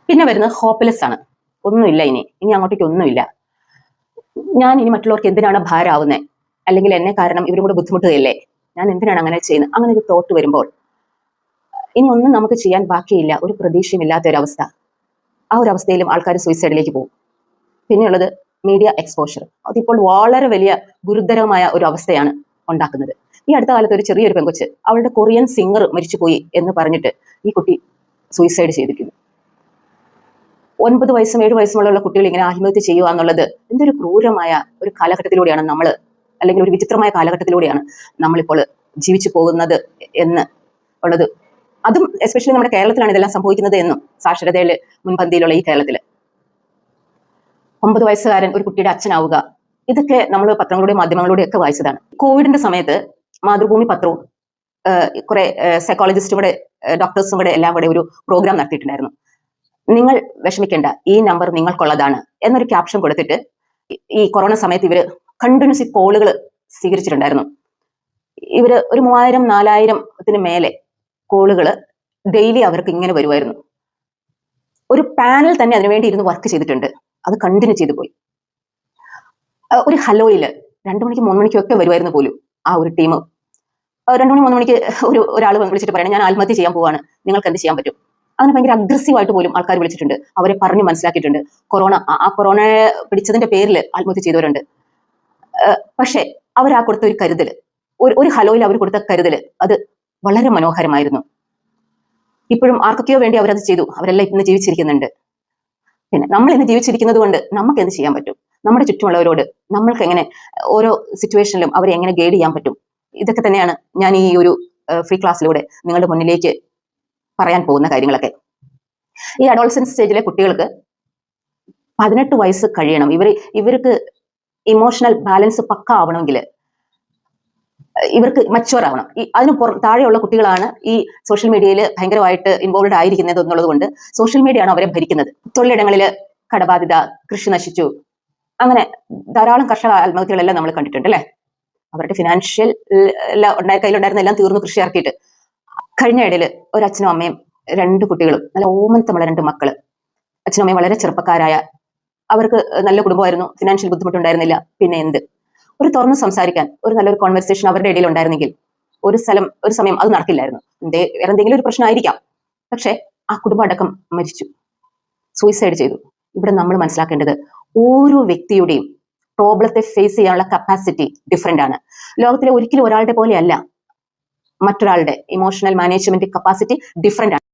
പിന്നെ വരുന്നത് ഹോപ്പ്ലെസ് ആണ്. ഒന്നുമില്ല, ഇനി അങ്ങോട്ടേക്ക് ഒന്നുമില്ല. ഞാൻ ഇനി മറ്റുള്ളവർക്ക് എന്തിനാണ് ഭാരമാവുന്നത്, അല്ലെങ്കിൽ എന്നെ കാരണം ഇവരും കൂടെ ബുദ്ധിമുട്ടുകയല്ലേ, ഞാൻ എന്തിനാണ് അങ്ങനെ ചെയ്യുന്നത്, അങ്ങനെ ഒരു തോട്ട് വരുമ്പോൾ ഇനി ഒന്നും നമുക്ക് ചെയ്യാൻ ബാക്കിയില്ല, ഒരു പ്രതീക്ഷയും ഇല്ലാത്ത ഒരവസ്ഥ. ആ ഒരു അവസ്ഥയിലും ആൾക്കാർ സൂയിസൈഡിലേക്ക് പോകും. പിന്നെയുള്ളത് മീഡിയ എക്സ്പോഷർ. അതിപ്പോൾ വളരെ വലിയ ഗുരുതരമായ ഒരു അവസ്ഥയാണ് ഉണ്ടാക്കുന്നത്. ഈ അടുത്ത കാലത്ത് ഒരു ചെറിയൊരു പെങ്കൊച്ച് അവളുടെ കൊറിയൻ സിംഗർ മരിച്ചുപോയി എന്ന് പറഞ്ഞിട്ട് ഈ കുട്ടി സൂയിസൈഡ് ചെയ്തിരിക്കുന്നു. 9 വയസ്സും 7 വയസ്സുമുള്ള കുട്ടികൾ ഇങ്ങനെ ആത്മഹത്യ ചെയ്യുക എന്നുള്ളത് എന്തൊരു ക്രൂരമായ ഒരു കാലഘട്ടത്തിലൂടെയാണ് നമ്മൾ, അല്ലെങ്കിൽ ഒരു വിചിത്രമായ കാലഘട്ടത്തിലൂടെയാണ് നമ്മളിപ്പോൾ ജീവിച്ചു പോകുന്നത് എന്ന് ഉള്ളത്. അതും എസ്പെഷ്യലി നമ്മുടെ കേരളത്തിലാണ് ഇതെല്ലാം സംഭവിക്കുന്നത് എന്നും, സാക്ഷരതയിൽ മുൻപന്തിയിലുള്ള ഈ കേരളത്തിൽ 9 വയസ്സുകാരൻ ഒരു കുട്ടിയുടെ അച്ഛനാവുക, ഇതൊക്കെ നമ്മൾ പത്രങ്ങളുടെയും മാധ്യമങ്ങളുടെയും ഒക്കെ വായിച്ചതാണ്. കോവിഡിന്റെ സമയത്ത് മാതൃഭൂമി പത്രവും കുറെ സൈക്കോളജിസ്റ്റും കൂടെ ഡോക്ടേഴ്സും കൂടെ എല്ലാം കൂടെ ഒരു പ്രോഗ്രാം നടത്തിയിട്ടുണ്ടായിരുന്നു. നിങ്ങൾ വിഷമിക്കേണ്ട, ഈ നമ്പർ നിങ്ങൾക്കുള്ളതാണ് എന്നൊരു ക്യാപ്ഷൻ കൊടുത്തിട്ട് ഈ കൊറോണ സമയത്ത് ഇവര് കണ്ടിന്യൂസ് കോളുകൾ സ്വീകരിച്ചിട്ടുണ്ടായിരുന്നു. ഇവര് ഒരു 3000-4000 മേലെ കോളുകൾ ഡെയിലി അവർക്ക് ഇങ്ങനെ വരുമായിരുന്നു. ഒരു പാനൽ തന്നെ അതിനുവേണ്ടി ഇരുന്ന് വർക്ക് ചെയ്തിട്ടുണ്ട്. അത് കണ്ടിന്യൂ ചെയ്തു പോയി. ഒരു ഹലോയില് 2 മണിക്ക് 3 മണിക്കും ഒക്കെ വരുമായിരുന്നു പോലും ആ ഒരു ടീം. 2 മണി 3 മണിക്ക് ഒരാൾ വിളിച്ചിട്ട് പറയണം, ഞാൻ ആത്മഹത്യ ചെയ്യാൻ പോവാണ്, നിങ്ങൾക്ക് എന്ത് ചെയ്യാൻ പറ്റും. അങ്ങനെ ഭയങ്കര അഗ്രസീവായിട്ട് പോലും ആൾക്കാർ വിളിച്ചിട്ടുണ്ട്. അവരെ പറഞ്ഞു മനസ്സിലാക്കിയിട്ടുണ്ട്. കൊറോണ പിടിച്ചതിന്റെ പേരിൽ ആത്മഹത്യ ചെയ്തവരുണ്ട്. പക്ഷെ അവർ ആ കൊടുത്ത ഒരു കരുതൽ, ഒരു ഹലോയിൽ അവർ കൊടുത്ത കരുതൽ, അത് വളരെ മനോഹരമായിരുന്നു. ഇപ്പോഴും ആർക്കൊക്കെയോ വേണ്ടി അവരത് ചെയ്തു. അവരെല്ലാം ഇന്ന് ജീവിച്ചിരിക്കുന്നുണ്ട്. പിന്നെ നമ്മൾ ഇന്ന് ജീവിച്ചിരിക്കുന്നത് കൊണ്ട് നമുക്ക് എന്ത് ചെയ്യാൻ പറ്റും, നമ്മുടെ ചുറ്റുമുള്ളവരോട് നമ്മൾക്ക് എങ്ങനെ ഓരോ സിറ്റുവേഷനിലും അവരെ എങ്ങനെ ഗൈഡ് ചെയ്യാൻ പറ്റും, ഇതൊക്കെ തന്നെയാണ് ഞാൻ ഈ ഒരു ഫ്രീ ക്ലാസ്സിലൂടെ നിങ്ങളുടെ മുന്നിലേക്ക് പറയാൻ പോകുന്ന കാര്യങ്ങളൊക്കെ. ഈ അഡോളസൻസ് സ്റ്റേജിലെ കുട്ടികൾക്ക് 18 വയസ്സ് കഴിയണം. ഇവർക്ക് ഇമോഷണൽ ബാലൻസ് പക്ക ആവണമെങ്കിൽ ഇവർക്ക് മച്ചുവർ ആവണം. അതിന് താഴെയുള്ള കുട്ടികളാണ് ഈ സോഷ്യൽ മീഡിയയിൽ ഭയങ്കരമായിട്ട് ഇൻവോൾവ് ആയിരിക്കുന്നത് എന്നുള്ളത് കൊണ്ട് സോഷ്യൽ മീഡിയ ആണ് അവരെ ഭരിക്കുന്നത്. തൊഴിലിടങ്ങളിൽ കടബാധിത, കൃഷി നശിച്ചു, അങ്ങനെ ധാരാളം കർഷക ആത്മഹത്യകളെല്ലാം നമ്മൾ കണ്ടിട്ടുണ്ട് അല്ലെ. അവരുടെ ഫിനാൻഷ്യൽ കയ്യിലുണ്ടായിരുന്ന എല്ലാം തീർന്നു കൃഷി ഇറക്കിയിട്ട്. കഴിഞ്ഞ ഇടയിൽ ഒരു അച്ഛനും അമ്മയും 2 കുട്ടികളും, നല്ല ഓമനത്തമുള്ള 2 മക്കള്, അച്ഛനും അമ്മയും വളരെ ചെറുപ്പക്കാരായ, അവർക്ക് നല്ല കുടുംബമായിരുന്നു, ഫിനാൻഷ്യൽ ബുദ്ധിമുട്ടുണ്ടായിരുന്നില്ല. പിന്നെ എന്ത്, ഒരു തുറന്ന് സംസാരിക്കാൻ ഒരു നല്ലൊരു കോൺവെർസേഷൻ അവരുടെ ഇടയിൽ ഉണ്ടായിരുന്നെങ്കിൽ ഒരു സമയം അത് നടക്കില്ലായിരുന്നു. വേറെ എന്തെങ്കിലും ഒരു പ്രശ്നമായിരിക്കാം. പക്ഷെ ആ കുടുംബം അടക്കം മരിച്ചു, സൂയിസൈഡ് ചെയ്തു. ഇവിടെ നമ്മൾ മനസ്സിലാക്കേണ്ടത് ഓരോ വ്യക്തിയുടെയും പ്രോബ്ലത്തെ ഫേസ് ചെയ്യാനുള്ള കപ്പാസിറ്റി ഡിഫറെന്റ് ആണ്. ലോകത്തിലെ ഒരിക്കലും ഒരാളുടെ പോലെയല്ല മറ്റൊരാളുടെ ഇമോഷണൽ മാനേജ്മെന്റ് കപ്പാസിറ്റി ഡിഫറെന്റ് ആണ്.